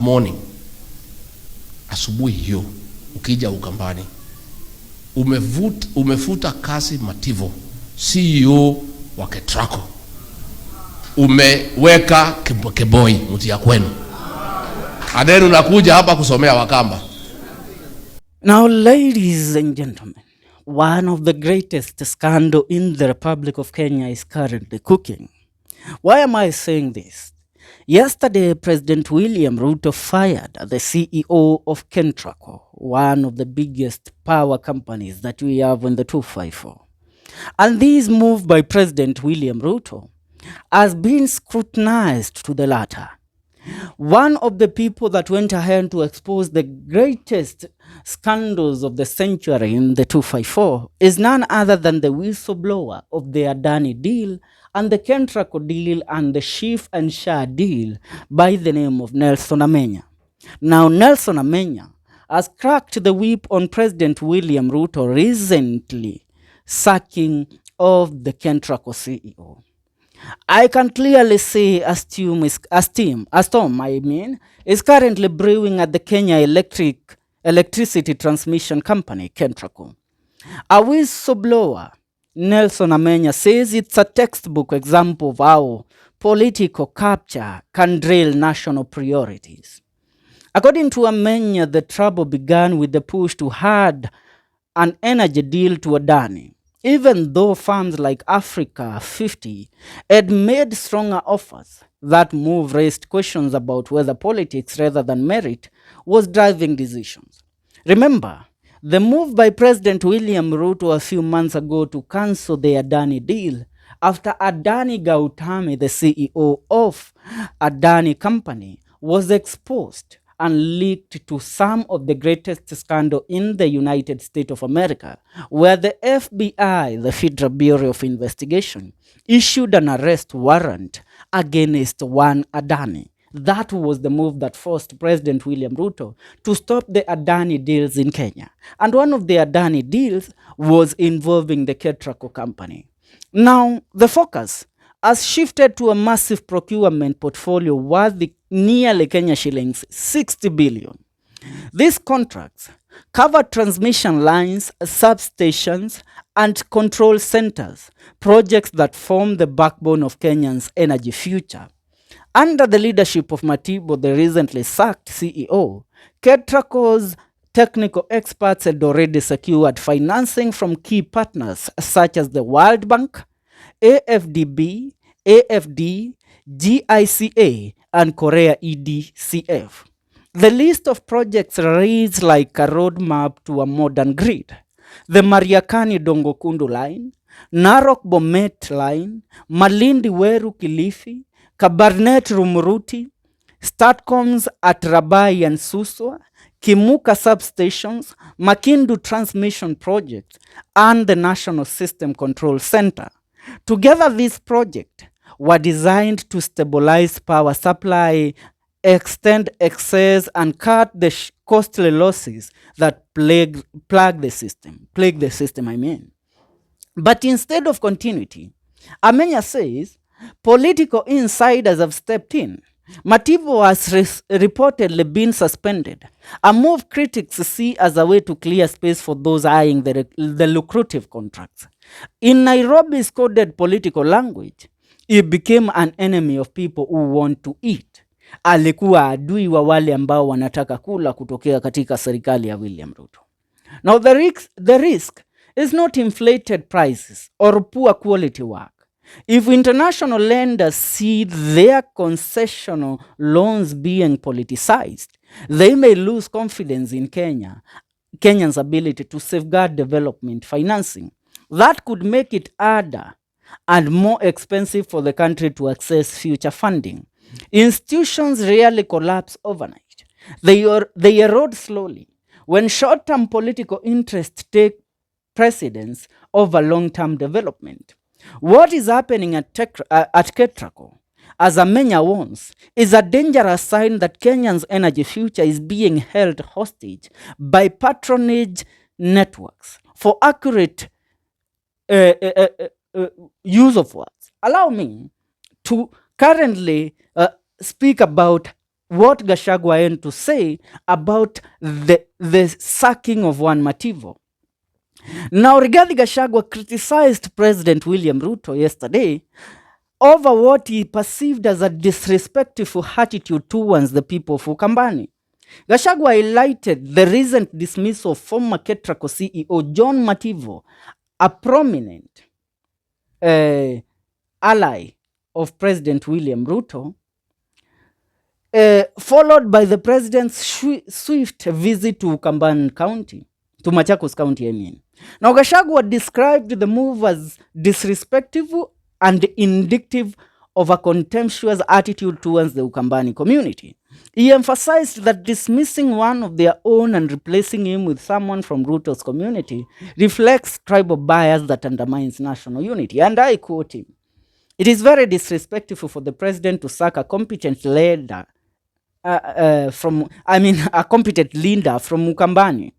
morning, asubuhi hiyo ukija Ukambani, umefuta kazi MATIVO CEO wa Ketraco, umeweka KEMBOI mti ya kwenu, Adani unakuja hapa kusomea Wakamba. Now, ladies and gentlemen, one of the greatest scandal in the Republic of Kenya is currently cooking. Why am I saying this? Yesterday, President William Ruto fired the CEO of Ketraco, one of the biggest power companies that we have in the 254. And this move by President William Ruto has been scrutinized to the latter. One of the people that went ahead to expose the greatest scandals of the century in the 254 is none other than the whistleblower of the Adani deal and the Ketraco deal and the Chief and Shah deal by the name of Nelson Amenya. Now, Nelson Amenya has cracked the whip on President William Ruto recently sacking of the Ketraco CEO. I can clearly see a storm is currently brewing at the Kenya Electricity Transmission Company, Ketraco. A whistleblower, Nelson Amenya, says it's a textbook example of how political capture can derail national priorities. According to Amenya, the trouble began with the push to add an energy deal to Adani, even though firms like Africa 50 had made stronger offers. That move raised questions about whether politics rather than merit was driving decisions. Remember, the move by President William Ruto a few months ago to cancel the Adani deal after Adani Gautami, the CEO of Adani Company, was exposed and leaked to some of the greatest scandal in the United States of America, where the FBI, the Federal Bureau of Investigation, issued an arrest warrant against one Adani. That was the move that forced President William Ruto to stop the Adani deals in Kenya. And one of the Adani deals was involving the Ketraco company. Now, the focus has shifted to a massive procurement portfolio worth nearly Kenya shillings 60 billion. These contracts cover transmission lines, substations, and control centers, projects that form the backbone of Kenya's energy future. Under the leadership of MATIVO, the recently sacked CEO, Ketraco's technical experts had already secured financing from key partners such as the World Bank, AFDB, AFD, GICA, and Korea EDCF. The list of projects reads like a roadmap to a modern grid. The Mariakani Dongokundu line, Narok Bomet line, Malindi Weru Kilifi, Kabarnet Rumuruti, Statcoms at Rabai and Suswa, Kimuka substations, Makindu transmission project, and the National System Control Center. Together, these projects were designed to stabilize power supply, extend excess, and cut the costly losses that plague the system. But instead of continuity, Amenya says political insiders have stepped in. MATIVO has reportedly been suspended, a move critics see as a way to clear space for those eyeing the lucrative contracts. In Nairobi's coded political language, he became an enemy of people who want to eat. Alikuwa adui wa wale ambao wanataka kula kutokea katika serikali ya William Ruto. Now the risk is not inflated prices or poor quality work. If international lenders see their concessional loans being politicized, they may lose confidence in Kenya's ability to safeguard development financing. That could make it harder and more expensive for the country to access future funding. Institutions rarely collapse overnight. They erode slowly when short-term political interests take precedence over long-term development. What is happening at Ketraco, as Amenya warns, is a dangerous sign that Kenya's energy future is being held hostage by patronage networks. For accurate use of words, allow me to currently speak about what Gachagua had to say about the sacking of one MATIVO. Now, Rigathi Gachagua criticized President William Ruto yesterday over what he perceived as a disrespectful attitude towards the people of Ukambani. Gachagua highlighted the recent dismissal of former Ketraco CEO John MATIVO, a prominent ally of President William Ruto, followed by the president's swift visit to Ukambani County, to Machakos County, I mean. Now, Gachagua described the move as disrespectful and indicative of a contemptuous attitude towards the Ukambani community. He emphasized that dismissing one of their own and replacing him with someone from Ruto's community reflects tribal bias that undermines national unity. And I quote him, "It is very disrespectful for the president to sack a competent leader a competent leader from Ukambani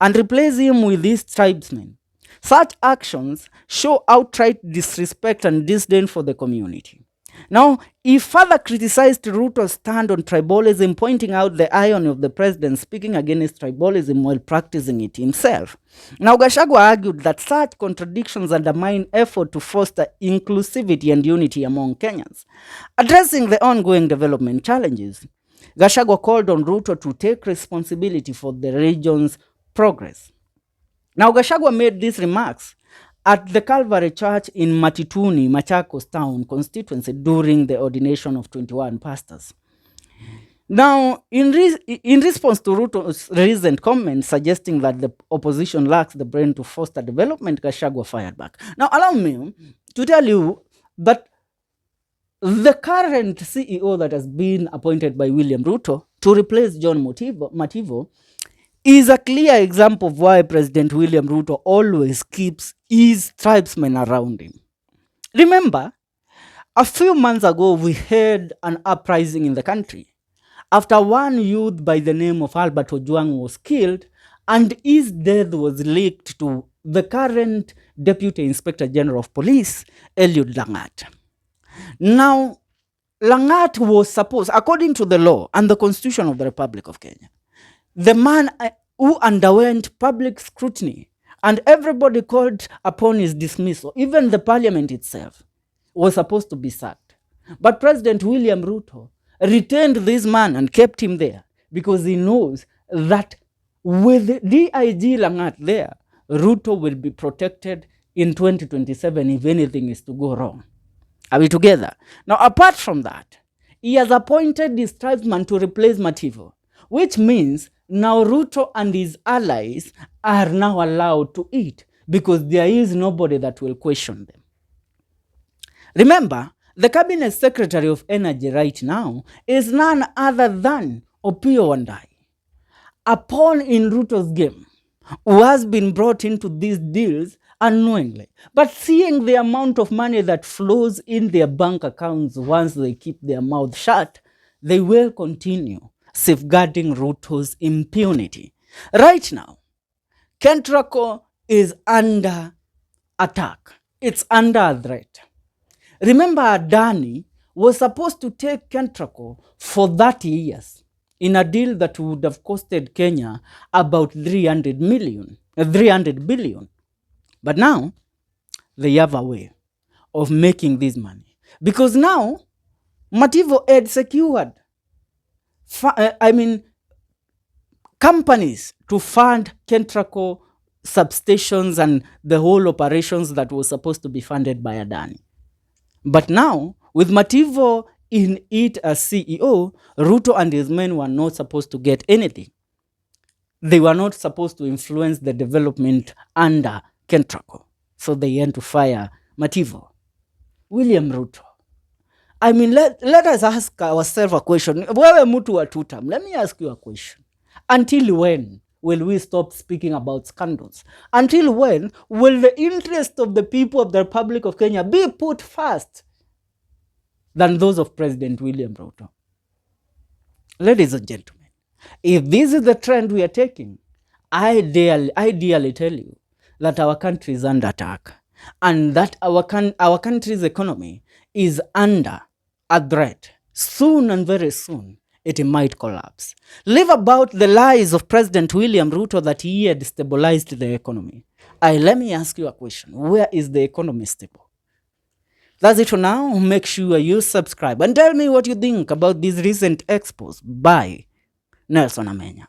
and replace him with these tribesmen. Such actions show outright disrespect and disdain for the community." Now, he further criticized Ruto's stand on tribalism, pointing out the irony of the president speaking against tribalism while practicing it himself. Now, Gachagua argued that such contradictions undermine effort to foster inclusivity and unity among Kenyans. Addressing the ongoing development challenges, Gachagua called on Ruto to take responsibility for the region's progress. Now, Gachagua made these remarks at the Calvary Church in Matituni, Machakos Town constituency during the ordination of 21 pastors. Now, in response to Ruto's recent comments suggesting that the opposition lacks the brain to foster development, Gachagua fired back. Now, allow me to tell you that the current CEO that has been appointed by William Ruto to replace John MATIVO is a clear example of why President William Ruto always keeps his tribesmen around him. Remember, a few months ago, we had an uprising in the country after one youth by the name of Albert Ojwang was killed, and his death was linked to the current Deputy Inspector General of Police, Eliud Langat. Now, Langat was supposed, according to the law and the Constitution of the Republic of Kenya, the man who underwent public scrutiny and everybody called upon his dismissal, even the parliament itself, was supposed to be sacked. But President William Ruto retained this man and kept him there because he knows that with DIG Langat there, Ruto will be protected in 2027 if anything is to go wrong. Are we together? Now, apart from that, he has appointed his tribesman to replace MATIVO, which means now Ruto and his allies are now allowed to eat because there is nobody that will question them. Remember, the Cabinet Secretary of Energy right now is none other than Opiyo Wandayi, a pawn in Ruto's game, who has been brought into these deals unknowingly. But seeing the amount of money that flows in their bank accounts once they keep their mouth shut, they will continue safeguarding Ruto's impunity. Right now, Ketraco is under attack. It's under threat. Remember, Adani was supposed to take Ketraco for 30 years in a deal that would have costed Kenya about 300 billion. But now, they have a way of making this money. Because now, MATIVO had secured companies to fund Ketraco substations and the whole operations that was supposed to be funded by Adani. But now, with MATIVO in it as CEO, Ruto and his men were not supposed to get anything. They were not supposed to influence the development under Ketraco. So they had to fire MATIVO. William Ruto. Let us ask ourselves a question. Wewe mtu wa tutam, let me ask you a question. Until when will we stop speaking about scandals? Until when will the interest of the people of the Republic of Kenya be put first than those of President William Ruto? Ladies and gentlemen, if this is the trend we are taking, I dearly tell you that our country is under attack and that our country's economy is under a threat. Soon and very soon, it might collapse. Leave about the lies of President William Ruto that he had stabilized the economy. Let me ask you a question. Where is the economy stable? That's it for now. Make sure you subscribe and tell me what you think about this recent expose by Nelson Amenya.